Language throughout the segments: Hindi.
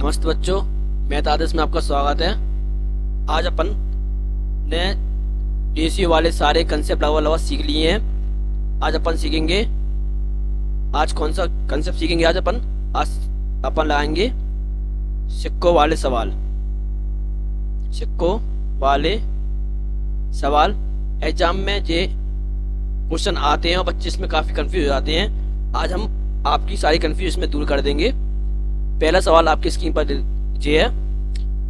नमस्ते बच्चों, मैं आदेश में आपका स्वागत है। आज अपन ने रेशियो वाले सारे कंसेप्ट लगभग सीख लिए हैं। आज अपन सीखेंगे, आज कौन सा कंसेप्ट सीखेंगे? आज अपन लगाएंगे सिक्कों वाले सवाल। सिक्कों वाले सवाल एग्जाम में ये क्वेश्चन आते हैं और बच्चे इसमें काफ़ी कंफ्यूज हो जाते हैं। आज हम आपकी सारी कंफ्यूज इसमें दूर कर देंगे। पहला सवाल आपकी स्क्रीन पर ये है।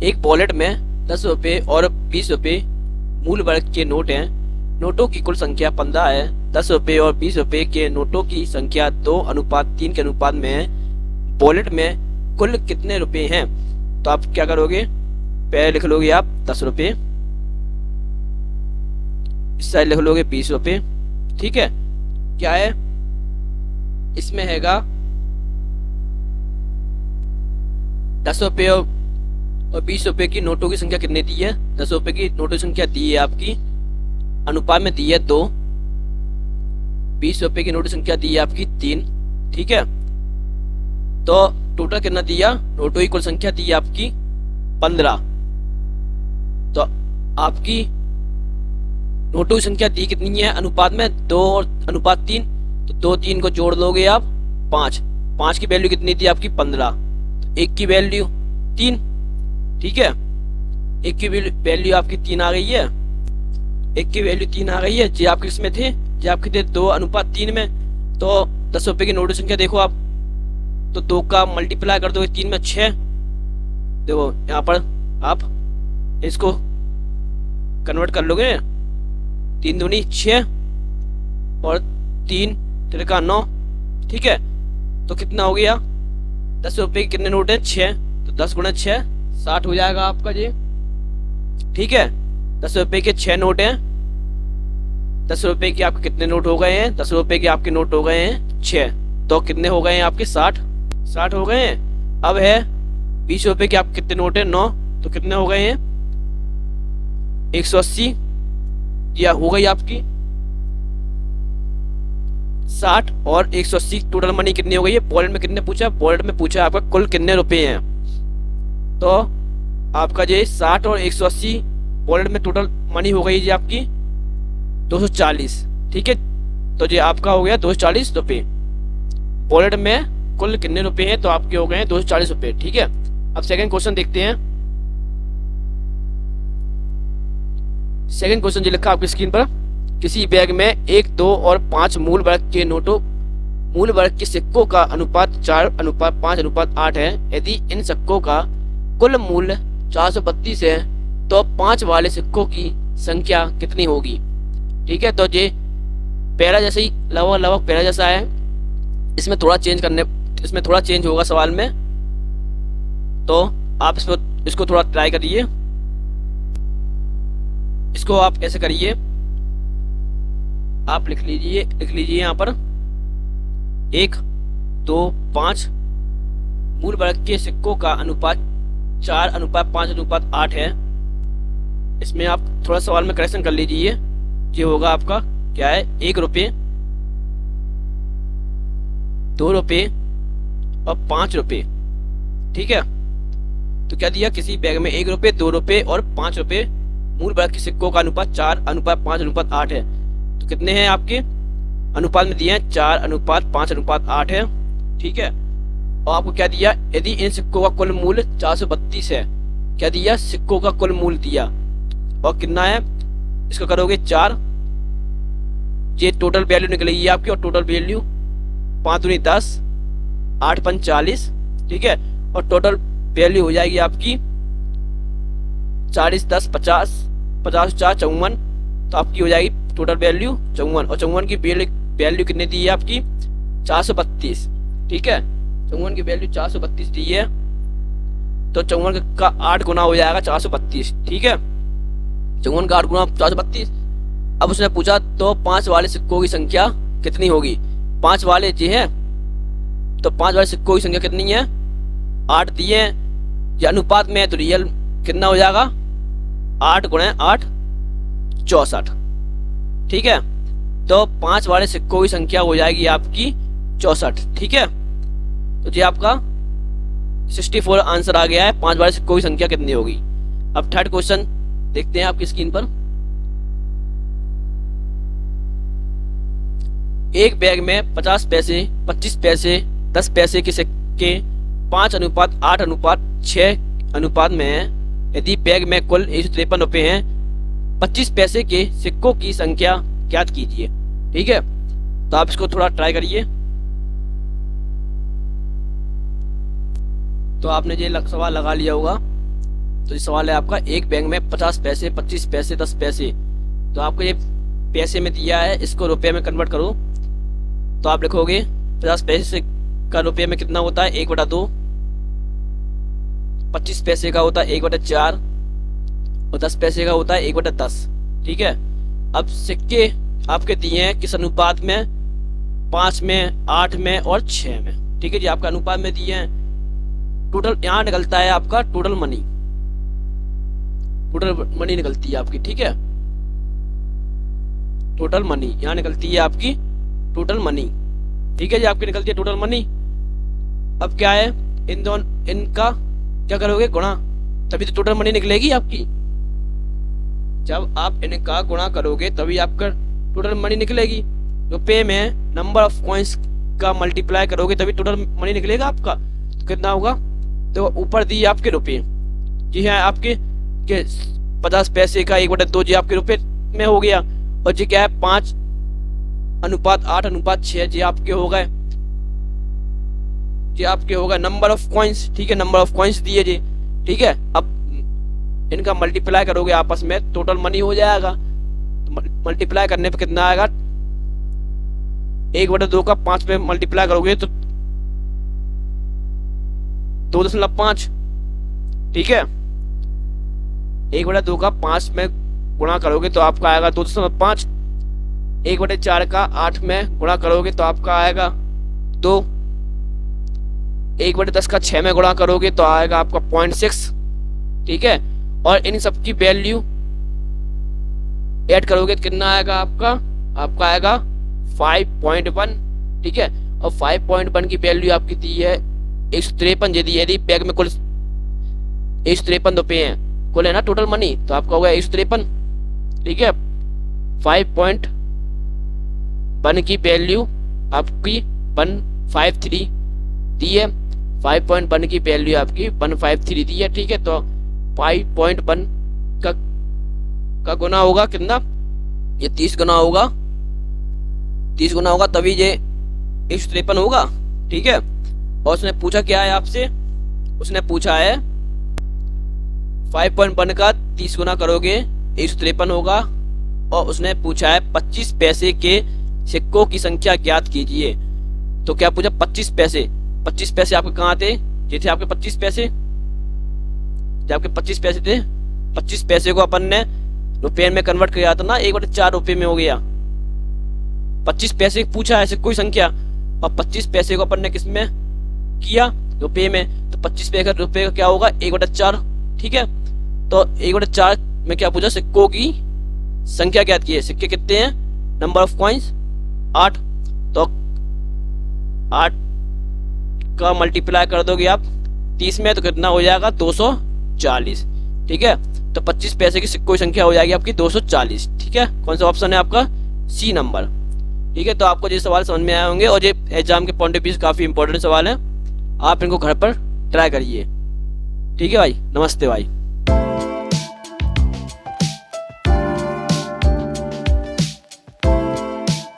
एक वॉलेट में 10 रुपये और 20 रुपये मूल वर्ग के नोट हैं। नोटों की कुल संख्या 15 है। 10 रुपये और 20 रुपये के नोटों की संख्या 2:3 के अनुपात में है। वॉलेट में कुल कितने रुपये हैं? तो आप क्या करोगे? पहले लिख लोगे आप 10 रुपये, इस साइड लिख लोगे 20 रुपये। ठीक है, क्या है इसमें हैगा 10 रुपये और 20 रुपये की नोटों की संख्या कितनी दी है? 10 रुपये की नोटों की संख्या दी है आपकी अनुपात में दी है 2। 20 रुपये की नोटों की संख्या दी है आपकी 3। ठीक है, तो टोटल कितना दिया? नोटों की कुल संख्या दी है आपकी 15। तो आपकी नोटों की संख्या दी कितनी है अनुपात में? 2 और अनुपात 3। तो 2 3 को जोड़ लोगे आप 5। 5 की वैल्यू कितनी थी आपकी? 15। तो 1 की वैल्यू 3। ठीक है, 1 की वैल्यू आपकी 3 आ गई है। 1 की वैल्यू 3 आ गई है। जी आपके किसमें थे? जी आपके थे 2:3 में। तो 10 रुपये की नोट की संख्या देखो आप, तो 2 का मल्टीप्लाई कर दोगे 3 में 6। देखो यहाँ पर आप इसको कन्वर्ट कर लोगे, 3 दूनी 6 और 3 3 9। ठीक है, तो कितना हो गया? 10 रुपये के कितने नोट हैं? 6। तो 10 गुणा 6 60 हो जाएगा आपका ये। ठीक है, 10 रुपये के 6 नोट हैं। 10 रुपये के आपके कितने नोट हो गए हैं? 10 रुपये के आपके नोट हो गए हैं 6। तो कितने हो गए हैं आपके? 60 हो गए हैं। अब है 20 रुपये के आपके कितने नोट हैं? 9। तो कितने हो गए हैं? 180 या हो गई आपकी 60 और 180 टोटल मनी कितनी हो गई है? वॉलेट में कितने पूछा? वॉलेट में पूछा आपका कुल कितने रुपए हैं। तो आपका ये 60 और 180 वॉलेट में टोटल मनी हो गई है आपकी 240। ठीक है, तो ये आपका हो गया 240 रुपये। वॉलेट में कुल कितने रुपए हैं? तो आपके हो गए हैं 240 रुपये। ठीक है, अब सेकंड क्वेश्चन देखते हैं। सेकंड क्वेश्चन जो लिखा आपकी स्क्रीन पर, किसी बैग में 1, 2 और 5 मूल वर्ग के सिक्कों का अनुपात 4:5:8 है। यदि इन सिक्कों का कुल मूल्य 432 है तो 5 वाले सिक्कों की संख्या कितनी होगी? ठीक है, तो ये पहला जैसे ही लगभग पहला जैसा है। इसमें थोड़ा चेंज होगा सवाल में, तो आप इसको थोड़ा ट्राई करिए। इसको आप ऐसे करिए, आप लिख लीजिए यहाँ पर 1, 2, 5 मूल वर्ग के सिक्कों का अनुपात 4:5:8 है। इसमें आप थोड़ा सवाल में करेक्शन कर लीजिए। ये होगा आपका क्या है? 1 रुपये, 2 रुपये और 5 रुपये। ठीक है, तो क्या दिया? किसी बैग में 1 रुपये, 2 रुपये और 5 रुपये मूल वर्ग के सिक्कों का अनुपात 4:5:8 है। तो कितने हैं आपके अनुपात में दिए हैं? 4:5:8 है। ठीक है, और आपको क्या दिया? यदि इन सिक्कों का कुल मूल्य 432 है। क्या दिया? सिक्कों का कुल मूल्य दिया। और कितना है? इसको करोगे 4, ये टोटल वैल्यू निकलेगी आपकी। और टोटल वैल्यू 5 दूनी 10, 8 पंच 40। ठीक है, और टोटल वैल्यू हो जाएगी आपकी 40 10 50 50 4 54। तो आपकी हो जाएगी टोटल वैल्यू 54। और 54 की वैल्यू कितनी दी है आपकी? 432। ठीक है, 54 की वैल्यू 432 दी है। तो 54 का 8 गुना हो जाएगा 432। ठीक है, 54 का 8 गुना 432। अब उसने पूछा तो 5 वाले सिक्कों की संख्या कितनी होगी? 5 वाले जी है, तो 5 वाले सिक्कों की संख्या कितनी है? 8 दिए हैं। ये अनुपात में है तो रियल कितना हो जाएगा? 8 गुणे 8 64। ठीक है, तो 5 वाले सिक्कों की संख्या हो जाएगी आपकी 64। ठीक है, तो ये आपका 64 आंसर आ गया है। 5 वाले सिक्कों की संख्या कितनी होगी। अब थर्ड क्वेश्चन देखते हैं आपकी स्क्रीन पर। एक बैग में 50 पैसे, 25 पैसे, 10 पैसे के सिक्के 5:8:6 अनुपात में हैं। यदि बैग में कुल 153 रुपए हैं, 25 पैसे के सिक्कों की संख्या ज्ञात कीजिए। ठीक है, तो आप इसको थोड़ा ट्राई करिए। तो आपने ये सवाल लगा लिया होगा। तो ये सवाल है आपका, एक बैग में 50 पैसे, 25 पैसे, 10 पैसे। तो आपको ये पैसे में दिया है, इसको रुपये में कन्वर्ट करो। तो आप लिखोगे 50 पैसे का रुपये में कितना होता है, 1/2। 25 पैसे का होता है 1/4 और 10 पैसे का होता है 1/10। ठीक है, अब सिक्के आपके दिए हैं किस अनुपात में, 5 में, 8 में और 6 में। ठीक है जी, आपका अनुपात में दिए हैं। टोटल यहाँ निकलता है आपका टोटल मनी, टोटल मनी निकलती है आपकी। ठीक है, टोटल मनी यहाँ निकलती है आपकी टोटल मनी। ठीक है जी, आपकी निकलती है टोटल मनी। अब क्या है, इन दोनों इनका क्या करोगे, गुणा, तभी तो टोटल मनी निकलेगी आपकी। जब आप इनका गुणा करोगे तभी आपका टोटल मनी निकलेगी। रुपए में नंबर ऑफ कॉइन्स का मल्टीप्लाई करोगे तभी टोटल मनी निकलेगा आपका। तो कितना होगा, तो ऊपर दिए आपके रुपए जी है आपके के 50 पैसे का 1/2 जी आपके रुपए में हो गया। और जी क्या है, 5:8:6 जी आपके हो गए, जी आपके हो गए नंबर ऑफ कॉइन्स। ठीक है, नंबर ऑफ कॉइन्स दिए जी। ठीक है, अब इनका मल्टीप्लाई करोगे आपस में, टोटल मनी हो जाएगा। तो मल्टीप्लाई करने पे कितना आएगा, 1/2 का 5 में मल्टीप्लाई करोगे तो 2.5। ठीक है, 1/2 का 5 में गुणा करोगे तो आपका आएगा 2.5। 1/4 का 8 में गुणा करोगे तो आपका आएगा 2। 1/10 का 6 में गुणा करोगे तो आएगा आपका 0.6। ठीक है, और इन सब की वैल्यू ऐड करोगे तो कितना आएगा आपका आएगा 5.1। ठीक है, और 5.1 की वैल्यू आपकी दी है 153। यदि बैग में कुल 153 रुपए हैं, कुल है ना टोटल मनी, तो आपका होगा 153। ठीक है, 5.1 की वैल्यू आपकी 153 दी है। 5.1 की वैल्यू आपकी 153 दी है। ठीक है, तो 5.1 का गुना होगा कितना, ये 30 गुना होगा, 30 गुना होगा तभी ये 153 होगा। ठीक है, और उसने पूछा क्या है आपसे, उसने पूछा है 5.1 का 30 गुना करोगे 153 होगा। और उसने पूछा है 25 पैसे के सिक्कों की संख्या ज्ञात कीजिए। तो क्या पूछा, 25 पैसे। 25 पैसे आपके कहाँ थे, ये थे आपके 25 पैसे, जो आपके 25 पैसे थे। 25 पैसे को अपन ने रुपये में कन्वर्ट किया था ना, 1/4 रुपये में हो गया। 25 पैसे पूछा है सिक्कों की संख्या, और 25 पैसे को अपन ने किस में किया, रुपये में। तो 25 पैसे का रुपये का क्या होगा, 1/4। ठीक है, तो 1/4 में क्या पूछा, सिक्कों की संख्या ज्ञात की है। सिक्के कितने हैं, नंबर ऑफ कॉइन्स 8। तो 8 का मल्टीप्लाई कर दोगे आप 30 में तो कितना हो जाएगा, 240। ठीक है, तो 25 पैसे की सिक्कों की संख्या हो जाएगी आपकी 240। ठीक है, कौन सा ऑप्शन है आपका, सी नंबर। ठीक है, तो आपको ये सवाल समझ में आए होंगे, और ये एग्जाम के पॉइंट ऑफ व्यू से काफी इंपॉर्टेंट सवाल है। आप इनको घर पर ट्राई करिए। ठीक है भाई, नमस्ते भाई।